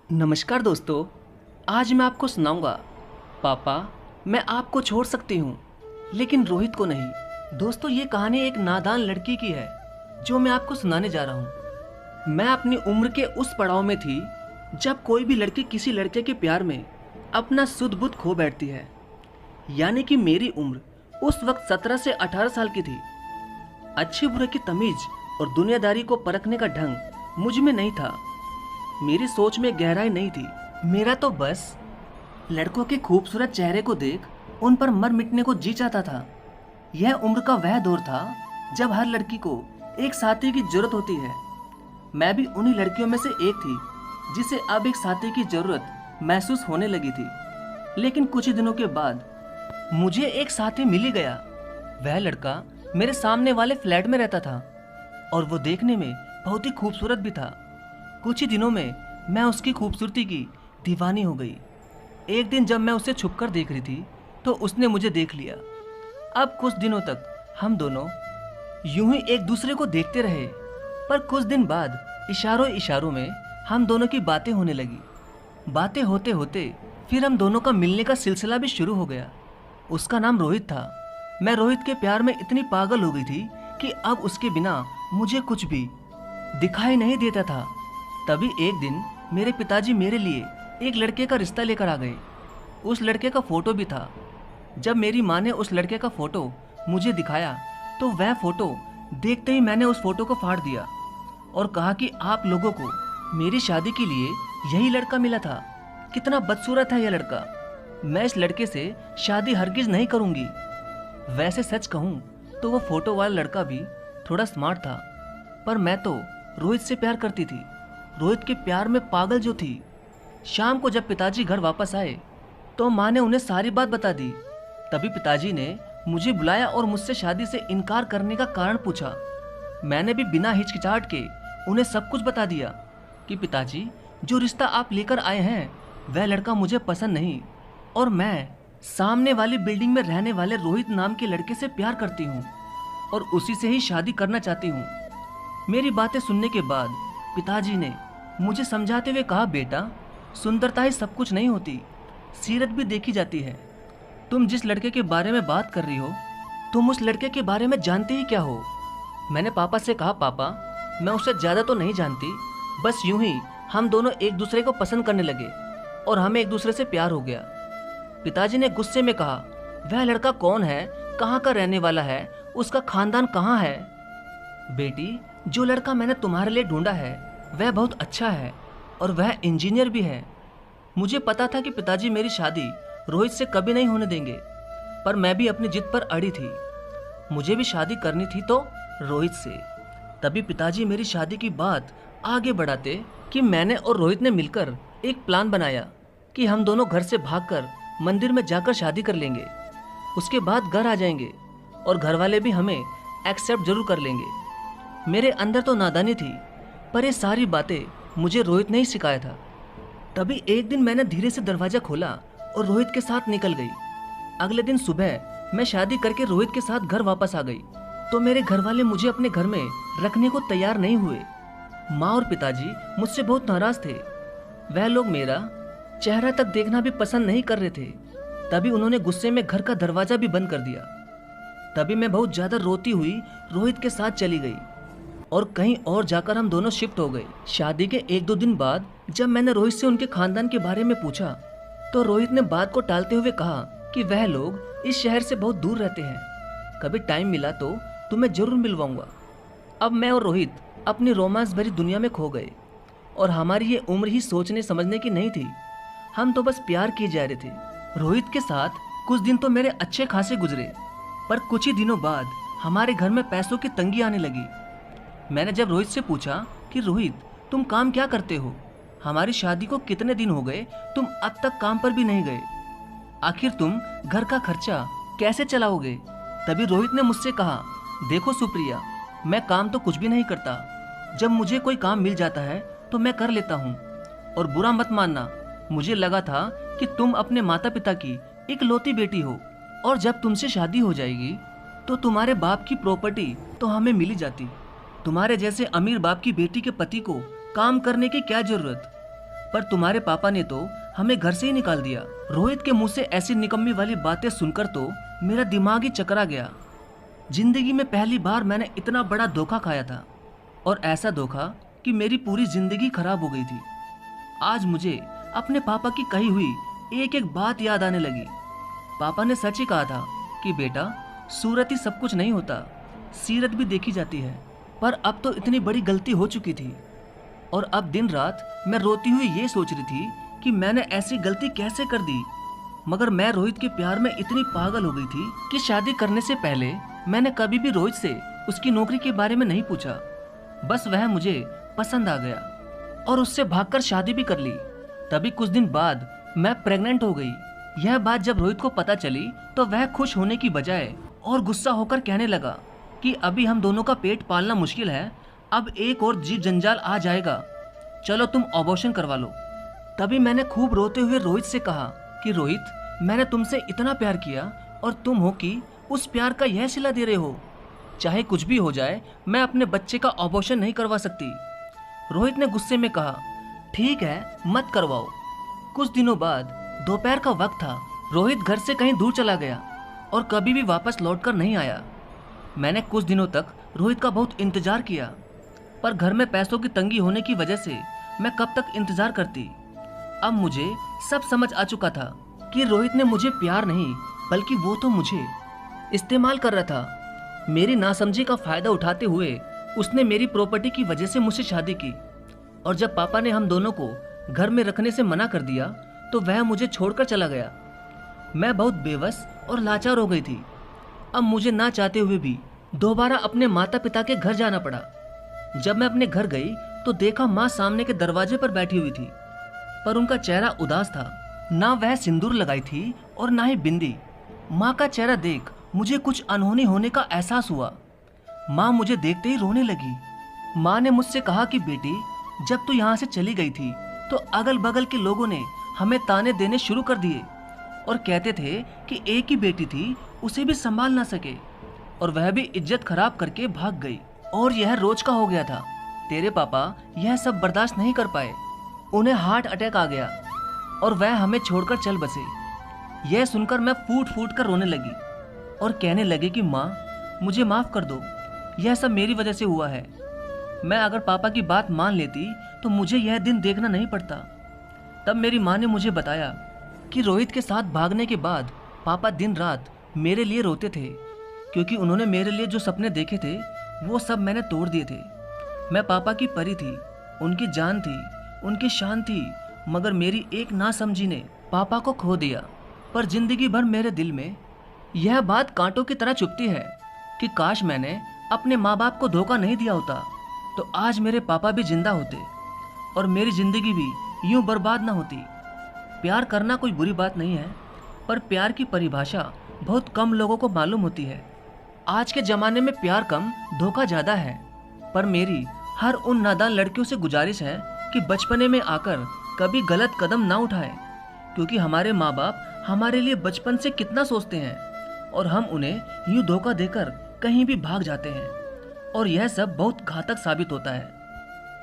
नमस्कार दोस्तों। आज मैं आपको सुनाऊंगा पापा, मैं आपको छोड़ सकती हूँ लेकिन रोहित को नहीं। दोस्तों, ये कहानी एक नादान लड़की की है जो मैं आपको सुनाने जा रहा हूँ। मैं अपनी उम्र के उस पड़ाव में थी जब कोई भी लड़की किसी लड़के के प्यार में अपना सुध बुध खो बैठती है। यानी कि मेरी उम्र उस वक्त 17 से 18 साल की थी। अच्छे बुरे की तमीज और दुनियादारी को परखने का ढंग मुझ में नहीं था। मेरी सोच में गहराई नहीं थी। मेरा तो बस लड़कों के खूबसूरत चेहरे को देख उन पर मर मिटने को जी चाहता था। यह उम्र का वह दौर था जब हर लड़की को एक साथी की जरूरत होती है। मैं भी उन्हीं लड़कियों में से एक थी जिसे अब एक साथी की जरूरत महसूस होने लगी थी। लेकिन कुछ ही दिनों के बाद मुझे एक साथी मिल ही गया। वह लड़का मेरे सामने वाले फ्लैट में रहता था और वो देखने में बहुत ही खूबसूरत भी था। कुछ ही दिनों में मैं उसकी खूबसूरती की दीवानी हो गई। एक दिन जब मैं उसे छुपकर देख रही थी तो उसने मुझे देख लिया। अब कुछ दिनों तक हम दोनों यूं ही एक दूसरे को देखते रहे, पर कुछ दिन बाद इशारों इशारों में हम दोनों की बातें होने लगी। बातें होते होते फिर हम दोनों का मिलने का सिलसिला भी शुरू हो गया। उसका नाम रोहित था। मैं रोहित के प्यार में इतनी पागल हो गई थी कि अब उसके बिना मुझे कुछ भी दिखाई नहीं देता था। तभी एक दिन मेरे पिताजी मेरे लिए एक लड़के का रिश्ता लेकर आ गए। उस लड़के का फोटो भी था। जब मेरी माँ ने उस लड़के का फोटो मुझे दिखाया तो वह फोटो देखते ही मैंने उस फोटो को फाड़ दिया और कहा कि आप लोगों को मेरी शादी के लिए यही लड़का मिला था। कितना बदसूरत है यह लड़का। मैं इस लड़के से शादी हरगिज नहीं करूंगी। वैसे सच कहूँ तो वो फोटो वाला लड़का भी थोड़ा स्मार्ट था, पर मैं तो रोहित से प्यार करती थी। रोहित के प्यार में पागल जो थी। शाम को जब पिताजी घर वापस आए तो माँ ने उन्हें सारी बात बता दी। तभी पिताजी ने मुझे बुलाया और मुझसे शादी से इनकार करने का कारण पूछा। मैंने भी बिना हिचकिचाहट के उन्हें सब कुछ बता दिया कि पिताजी, जो रिश्ता आप लेकर आए हैं वह लड़का मुझे पसंद नहीं और मैं सामने वाली बिल्डिंग में रहने वाले रोहित नाम के लड़के से प्यार करती हूँ और उसी से ही शादी करना चाहती हूँ। मेरी बातें सुनने के बाद पिताजी ने मुझे समझाते हुए कहा, बेटा, सुंदरता ही सब कुछ नहीं होती, सीरत भी देखी जाती है। तुम जिस लड़के के बारे में बात कर रही हो, तुम उस लड़के के बारे में जानते ही क्या हो? मैंने पापा से कहा, पापा, मैं उससे ज़्यादा तो नहीं जानती, बस यूं ही हम दोनों एक दूसरे को पसंद करने लगे और हमें एक दूसरे से प्यार हो गया। पिताजी ने गुस्से में कहा, वह लड़का कौन है, कहाँ का रहने वाला है, उसका खानदान कहाँ है? बेटी, जो लड़का मैंने तुम्हारे लिए ढूंढा है वह बहुत अच्छा है और वह इंजीनियर भी है। मुझे पता था कि पिताजी मेरी शादी रोहित से कभी नहीं होने देंगे, पर मैं भी अपनी जिद पर अड़ी थी। मुझे भी शादी करनी थी तो रोहित से। तभी पिताजी मेरी शादी की बात आगे बढ़ाते कि मैंने और रोहित ने मिलकर एक प्लान बनाया कि हम दोनों घर से भागकर मंदिर में जाकर शादी कर लेंगे। उसके बाद घर आ जाएंगे और घर वाले भी हमें एक्सेप्ट जरूर कर लेंगे। मेरे अंदर तो नादानी थी, पर ये सारी बातें मुझे रोहित ने ही सिखाया था। तभी एक दिन मैंने धीरे से दरवाजा खोला और रोहित के साथ निकल गई। अगले दिन सुबह मैं शादी करके रोहित के साथ घर वापस आ गई तो मेरे घर वाले मुझे अपने घर में रखने को तैयार नहीं हुए। माँ और पिताजी मुझसे बहुत नाराज थे। वह लोग मेरा चेहरा तक देखना भी पसंद नहीं कर रहे थे। तभी उन्होंने गुस्से में घर का दरवाजा भी बंद कर दिया। तभी मैं बहुत ज्यादा रोती हुई रोहित के साथ चली गई और कहीं और जाकर हम दोनों शिफ्ट हो गए। शादी के 1-2 दिन बाद जब मैंने रोहित से उनके खानदान के बारे में पूछा तो रोहित ने बात को टालते हुए कहा कि वह लोग इस शहर से बहुत दूर रहते हैं, कभी टाइम मिला तो तुम्हें जरूर मिलवाऊंगा। अब मैं और रोहित अपनी रोमांस भरी दुनिया में खो गए और हमारी ये उम्र ही सोचने समझने की नहीं थी। हम तो बस प्यार किए जा रहे थे। रोहित के साथ कुछ दिन तो मेरे अच्छे खासे गुजरे, पर कुछ ही दिनों बाद हमारे घर में पैसों की तंगी आने लगी। मैंने जब रोहित से पूछा कि रोहित, तुम काम क्या करते हो? हमारी शादी को कितने दिन हो गए, तुम अब तक काम पर भी नहीं गए, आखिर तुम घर का खर्चा कैसे चलाओगे? तभी रोहित ने मुझसे कहा, देखो सुप्रिया, मैं काम तो कुछ भी नहीं करता। जब मुझे कोई काम मिल जाता है तो मैं कर लेता हूँ। और बुरा मत मानना, मुझे लगा था कि तुम अपने माता पिता की इकलौती बेटी हो और जब तुमसे शादी हो जाएगी तो तुम्हारे बाप की प्रॉपर्टी तो हमें मिल ही जाती। तुम्हारे जैसे अमीर बाप की बेटी के पति को काम करने की क्या जरूरत? पर तुम्हारे पापा ने तो हमें घर से ही निकाल दिया। रोहित के मुंह से ऐसी निकम्मी वाली बातें सुनकर तो मेरा दिमाग ही चकरा गया। जिंदगी में पहली बार मैंने इतना बड़ा धोखा खाया था, और ऐसा धोखा कि मेरी पूरी जिंदगी खराब हो गई थी। आज मुझे अपने पापा की कही हुई एक एक बात याद आने लगी। पापा ने सच ही कहा था कि बेटा, सूरत ही सब कुछ नहीं होता, सीरत भी देखी जाती है। पर अब तो इतनी बड़ी गलती हो चुकी थी, और अब दिन रात मैं रोती हुई ये सोच रही थी कि मैंने ऐसी गलती कैसे कर दी। मगर मैं रोहित के प्यार में इतनी पागल हो गई थी कि शादी करने से पहले मैंने कभी भी रोहित से उसकी नौकरी के बारे में नहीं पूछा। बस वह मुझे पसंद आ गया और उससे भागकर शादी भी कर ली। तभी कुछ दिन बाद मैं प्रेग्नेंट हो गई। यह बात जब रोहित को पता चली तो वह खुश होने की बजाय और गुस्सा होकर कहने लगा कि अभी हम दोनों का पेट पालना मुश्किल है, अब एक और जीव जंजाल आ जाएगा, चलो तुम अबॉर्शन करवा लो। तभी मैंने खूब रोते हुए रोहित से कहा कि रोहित, मैंने तुमसे इतना प्यार किया और तुम हो कि उस प्यार का यह सिला दे रहे हो। चाहे कुछ भी हो जाए, मैं अपने बच्चे का अबॉर्शन नहीं करवा सकती। रोहित ने गुस्से में कहा, ठीक है, मत करवाओ। कुछ दिनों बाद दोपहर का वक्त था। रोहित घर से कहीं दूर चला गया और कभी भी वापस लौटकर नहीं आया। मैंने कुछ दिनों तक रोहित का बहुत इंतजार किया, पर घर में पैसों की तंगी होने की वजह से मैं कब तक इंतजार करती। अब मुझे सब समझ आ चुका था कि रोहित ने मुझे प्यार नहीं, बल्कि वो तो मुझे इस्तेमाल कर रहा था। मेरी नासमझी का फायदा उठाते हुए उसने मेरी प्रॉपर्टी की वजह से मुझसे शादी की, और जब पापा ने हम दोनों को घर में रखने से मना कर दिया तो वह मुझे छोड़कर चला गया। मैं बहुत बेबस और लाचार हो गई थी। अब मुझे ना चाहते हुए भी दोबारा अपने माता पिता के घर जाना पड़ा। जब मैं अपने घर गई तो देखा माँ सामने के दरवाजे पर बैठी हुई थी, पर उनका चेहरा उदास था। ना वह सिंदूर लगाई थी और ना ही बिंदी। माँ का चेहरा देख मुझे कुछ अनहोनी होने का एहसास हुआ। माँ मुझे देखते ही रोने लगी। माँ ने मुझसे कहा कि बेटी, जब तू यहाँ से चली गई थी तो अगल बगल के लोगों ने हमें ताने देने शुरू कर दिए और कहते थे कि एक ही बेटी थी, उसे भी संभाल ना सके, और वह भी इज्जत खराब करके भाग गई। और यह रोज का हो गया था। तेरे पापा यह सब बर्दाश्त नहीं कर पाए, उन्हें हार्ट अटैक आ गया और वह हमें छोड़कर चल बसे। यह सुनकर मैं फूट फूट कर रोने लगी और कहने लगी कि माँ, मुझे माफ़ कर दो, यह सब मेरी वजह से हुआ है। मैं अगर पापा की बात मान लेती तो मुझे यह दिन देखना नहीं पड़ता। तब मेरी माँ ने मुझे बताया कि रोहित के साथ भागने के बाद पापा दिन रात मेरे लिए रोते थे, क्योंकि उन्होंने मेरे लिए जो सपने देखे थे वो सब मैंने तोड़ दिए थे। मैं पापा की परी थी, उनकी जान थी, उनकी शान थी, मगर मेरी एक नासमझी ने पापा को खो दिया। पर जिंदगी भर मेरे दिल में यह बात कांटों की तरह चुभती है कि काश मैंने अपने माँ बाप को धोखा नहीं दिया होता तो आज मेरे पापा भी जिंदा होते और मेरी जिंदगी भी यूं बर्बाद ना होती। प्यार करना कोई बुरी बात नहीं है, पर प्यार की परिभाषा बहुत कम लोगों को मालूम होती है। आज के ज़माने में प्यार कम, धोखा ज़्यादा है। पर मेरी हर उन नादान लड़कियों से गुजारिश है कि बचपने में आकर कभी गलत कदम ना उठाएं, क्योंकि हमारे माँ बाप हमारे लिए बचपन से कितना सोचते हैं और हम उन्हें यूं धोखा देकर कहीं भी भाग जाते हैं, और यह सब बहुत घातक साबित होता है।